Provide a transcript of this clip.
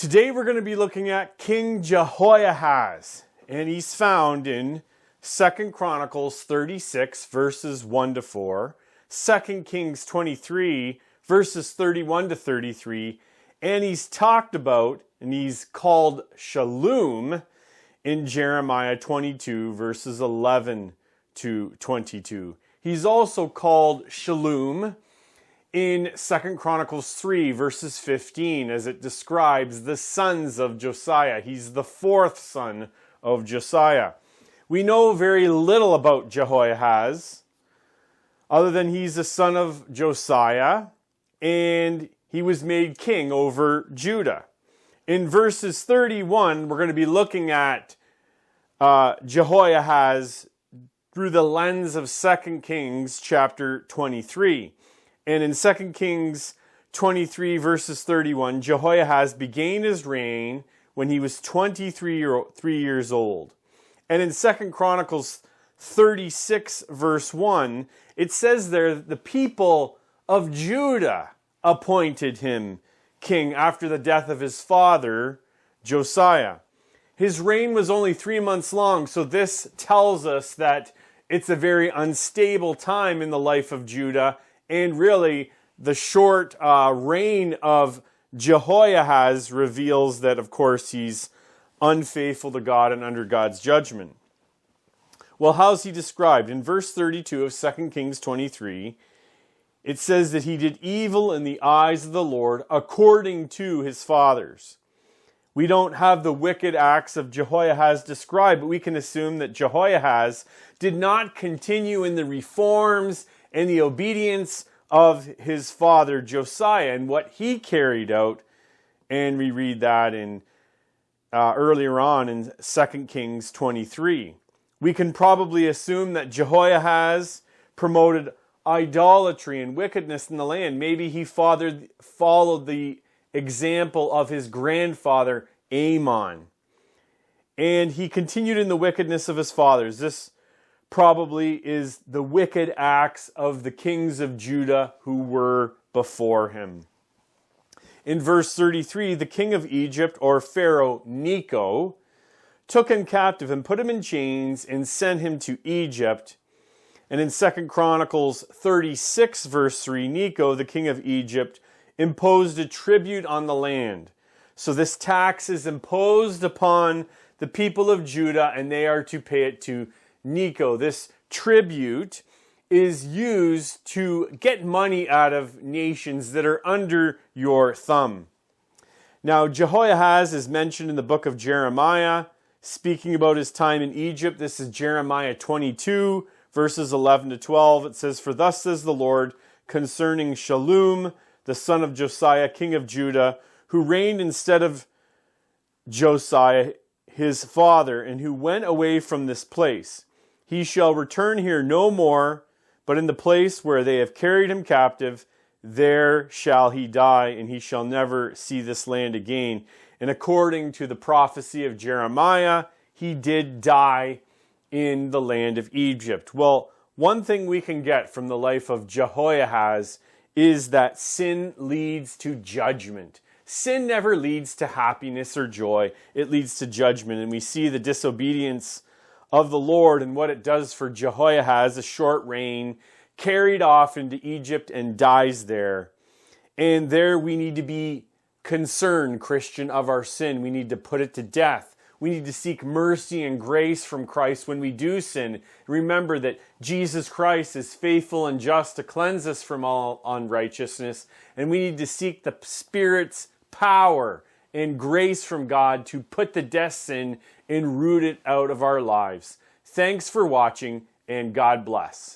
Today we're going to be looking at King Jehoahaz, and he's found in 2 Chronicles 36 verses 1 to 4, 2 Kings 23 verses 31 to 33, and he's talked about and he's called Shallum in Jeremiah 22 verses 11 to 22. He's also called Shallum in 2 Chronicles 3 verses 15 as it describes the sons of Josiah. He's the fourth son of Josiah. We know very little about Jehoahaz other than he's the son of Josiah and he was made king over Judah. In verses 31, we're going to be looking at Jehoahaz through the lens of 2 Kings chapter 23. And in 2 Kings 23 verses 31, Jehoahaz began his reign when he was 23 years old. And in 2 Chronicles 36 verse 1, it says there that the people of Judah appointed him king after the death of his father, Josiah. His reign was only 3 months long, so this tells us that it's a very unstable time in the life of Judah. And really, the short reign of Jehoahaz reveals that, of course, he's unfaithful to God and under God's judgment. Well, how's he described? In verse 32 of 2 Kings 23, it says that he did evil in the eyes of the Lord according to his fathers. We don't have the wicked acts of Jehoahaz described, but we can assume that Jehoahaz did not continue in the reforms and the obedience of his father Josiah and what he carried out. And we read that in earlier on in 2 Kings 23. We can probably assume that Jehoahaz promoted idolatry and wickedness in the land. Maybe he followed the example of his grandfather Amon. And he continued in the wickedness of his fathers. This probably is the wicked acts of the kings of Judah who were before him. In verse 33, the king of Egypt, or Pharaoh Neco, took him captive and put him in chains and sent him to Egypt. And in 2 Chronicles 36 verse 3, Neco, the king of Egypt, imposed a tribute on the land. So this tax is imposed upon the people of Judah and they are to pay it to Neco. This tribute is used to get money out of nations that are under your thumb. Now, Jehoahaz is mentioned in the book of Jeremiah, speaking about his time in Egypt. This is Jeremiah 22, verses 11 to 12. It says, "For thus says the Lord concerning Shallum, the son of Josiah, king of Judah, who reigned instead of Josiah, his father, and who went away from this place. He shall return here no more, but in the place where they have carried him captive, there shall he die, and he shall never see this land again." And according to the prophecy of Jeremiah, he did die in the land of Egypt. Well, one thing we can get from the life of Jehoahaz is that sin leads to judgment. Sin never leads to happiness or joy. It leads to judgment. And we see the disobedience of the Lord and what it does for Jehoahaz, a short reign, carried off into Egypt and dies there. And there we need to be concerned, Christian, of our sin. We need to put it to death. We need to seek mercy and grace from Christ when we do sin. Remember that Jesus Christ is faithful and just to cleanse us from all unrighteousness. And we need to seek the Spirit's power and grace from God to put to death sin and root it out of our lives. Thanks for watching, and God bless.